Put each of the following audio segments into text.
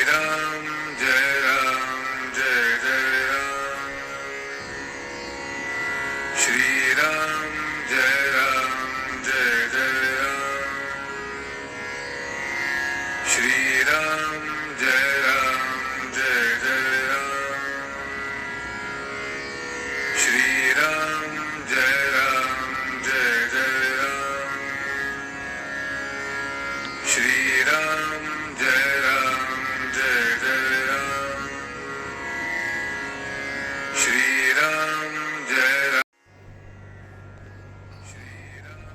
राम जय जय राम। श्री राम जय जय राम। श्री राम जय जय राम। श्री राम जय जय राम। श्री राम जय जय राम। श्री राम जय राम।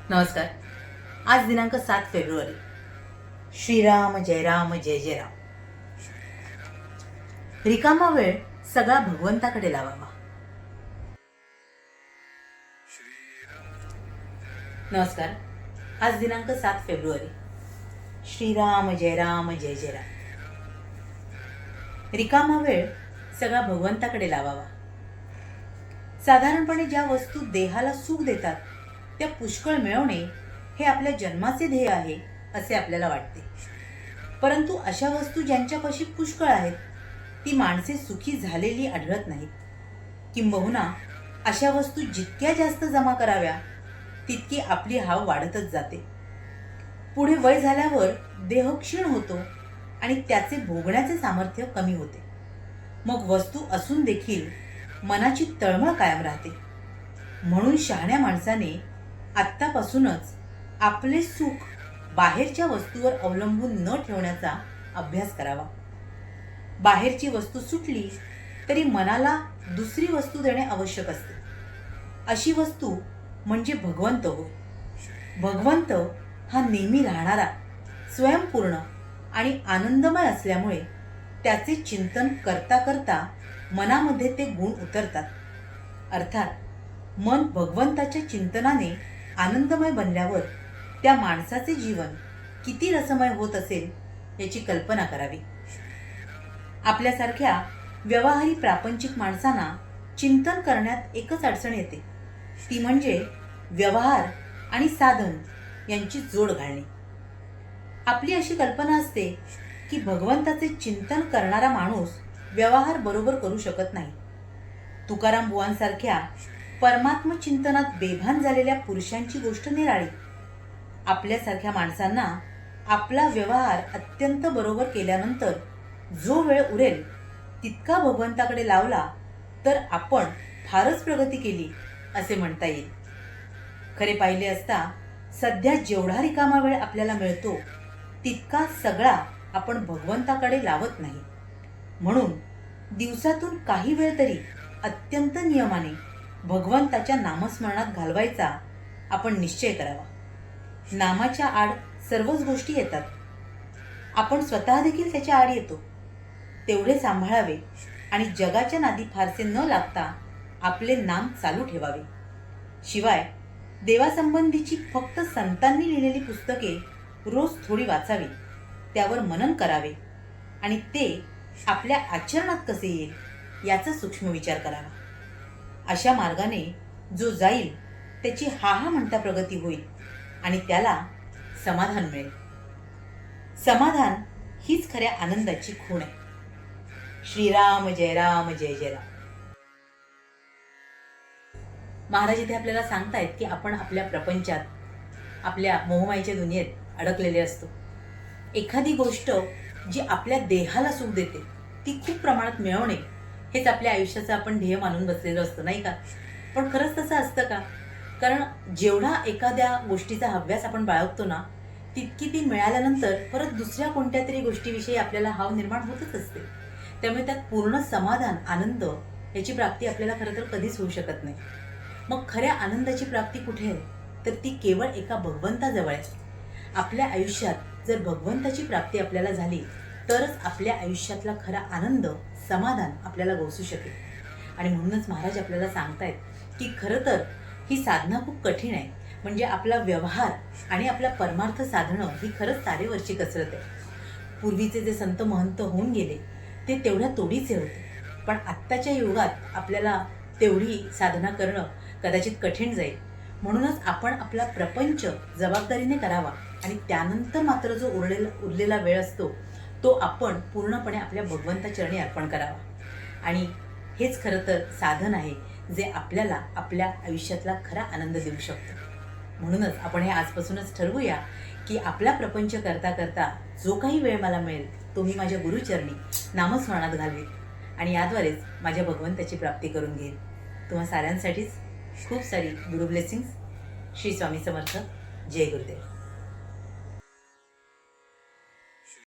नमस्कार। आज दिनांक 7 फेब्रुवारी। श्रीराम जय राम जय जय राम। रिकामा वेळ सगळा भगवंताकडे लावावा। नमस्कार। आज दिनांक 7 फेब्रुवारी। श्रीराम जय राम जय जय राम। रिकामा वेळ सगळा भगवंताकडे लावावा। साधारणपणे ज्या वस्तू देहाला सुख देतात त्या पुष्कळ मिळवणे हे आपल्या जन्माचे ध्येय आहे असे आपल्याला वाटते, परंतु अशा वस्तू ज्यांच्यापाशी पुष्कळ आहेत ती माणसे सुखी झालेली आढळत नाहीत। किंबहुना अशा वस्तू जितक्या जास्त जमा कराव्या तितकी आपली हाव वाढतच जाते। पुढे वय झाल्यावर देह क्षीण होतो आणि त्याचे भोगण्याचे सामर्थ्य कमी होते। मग वस्तू असून देखील मनाची तळमळ कायम राहते। म्हणून शहाण्या माणसाने आत्तापासूनच आपले सुख बाहेरच्या वस्तूवर अवलंबून न ठेवण्याचा अभ्यास करावा। बाहेरची वस्तू सुटली तरी मनाला दुसरी वस्तू देणे आवश्यक असते। अशी वस्तू म्हणजे भगवंत होय। भगवंत हा नेहमी राहणारा, स्वयंपूर्ण आणि आनंदमय असल्यामुळे त्याचे चिंतन करता करता मनामध्ये ते गुण उतरतात। अर्थात मन भगवंताच्या चिंतनाने आनंदमय बनल्यावर त्या माणसाचे जीवन किती रसमय होत असेल याची कल्पना करावी। आपल्यासारख्या व्यवहारी प्रापंचिक माणसांना चिंतन करण्यात एकच अडचण येते, ती म्हणजे व्यवहार आणि साधन यांची जोड घालणे। आपली अशी कल्पना असते की भगवंताचे चिंतन करणारा माणूस व्यवहार बरोबर करू शकत नाही। तुकाराम बुवांसारख्या परमात्म चिंतनात बेभान झालेल्या पुरुषांची गोष्ट निराळी। आपल्यासारख्या माणसांना आपला व्यवहार अत्यंत बरोबर केल्यानंतर जो वेळ उरेल तितका भगवंताकडे लावला तर आपण फारच प्रगती केली असे म्हणता येईल। खरे पाहिले असता सध्या जेवढा रिकामा वेळ आपल्याला मिळतो तितका सगळा आपण भगवंताकडे लावत नाही। म्हणून दिवसातून काही वेळ तरी अत्यंत नियमाने भगवंताच्या नामस्मरणात घालवायचा आपण निश्चय करावा। नामाच्या आड सर्वच गोष्टी येतात, आपण स्वतः देखील त्याच्या आड येतो, तेवढे सांभाळावे आणि जगाच्या नादी फारसे न लागता आपले नाम चालू ठेवावे। शिवाय देवासंबंधीची फक्त संतांनी लिहिलेली पुस्तके रोज थोडी वाचावी, त्यावर मनन करावे आणि ते आपल्या आचरणात कसे येईल याचा सूक्ष्म विचार करावा। अशा मार्गाने जो जाईल त्याची हा म्हणता प्रगती होईल आणि त्याला समाधान मिळेल। समाधान हीच खऱ्या आनंदाची खूण आहे। श्रीराम जय जय राम। महाराज इथे आपल्याला सांगतायत की आपण आपल्या प्रपंचात, आपल्या मोहमाईच्या दुनियेत अडकलेले असतो। एखादी गोष्ट जी आपल्या देहाला सुख देते ती खूप प्रमाणात मिळवणे हेच आपल्या आयुष्याचं आपण ध्येय मानून बसलेलं असतं, नाही का? पण खरंच तसं असतं का? कारण जेवढा एखाद्या गोष्टीचा हव्यास आपण बाळगतो ना तितकी ती मिळाल्यानंतर परत दुसऱ्या कोणत्या तरी गोष्टीविषयी आपल्याला हाव निर्माण होतच असते। त्यामुळे त्यात पूर्ण समाधान, आनंद याची प्राप्ती आपल्याला खरं तर कधीच होऊ शकत नाही। मग खऱ्या आनंदाची प्राप्ती कुठे आहे? तर ती केवळ एका भगवंताजवळ आहे। आपल्या आयुष्यात जर भगवंताची प्राप्ती आपल्याला झाली तरच आपल्या आयुष्यातला खरा आनंद, समाधान आपल्याला गवसू शकेल। आणि म्हणूनच महाराज आपल्याला सांगतायत की खरं तर ही साधना खूप कठीण आहे। म्हणजे आपला व्यवहार आणि आपला परमार्थ साधणं ही खरंच तारेवरची कसरत आहे। पूर्वीचे जे संत महंत होऊन गेले ते तेवढ्या तोडीचे होते, पण आत्ताच्या युगात आपल्याला तेवढी साधना करणं कदाचित कठीण जाईल। म्हणूनच आपण आपला प्रपंच जबाबदारीने करावा आणि त्यानंतर मात्र जो उरलेला वेळ असतो तो आपण पूर्णपणे आपल्या भगवंताचरणी अर्पण करावा. आणि हेच खरं तर साधन आहे जे आपल्याला आपल्या आयुष्यातला खरा आनंद देऊ शकतं. म्हणूनच आपण हे आजपासूनच ठरवूया की आपला प्रपंच करता करता जो काही वेळ मला मिळेल तो मी माझ्या गुरुचरणी नामस्मरणात घालवीन आणि याद्वारेच माझ्या भगवंताची प्राप्ती करून घेईन. तुम्हा साऱ्यांसाठीच खूप सारी गुरु ब्लेसिंग्स. श्री स्वामी समर्थ. जय गुरुदेव.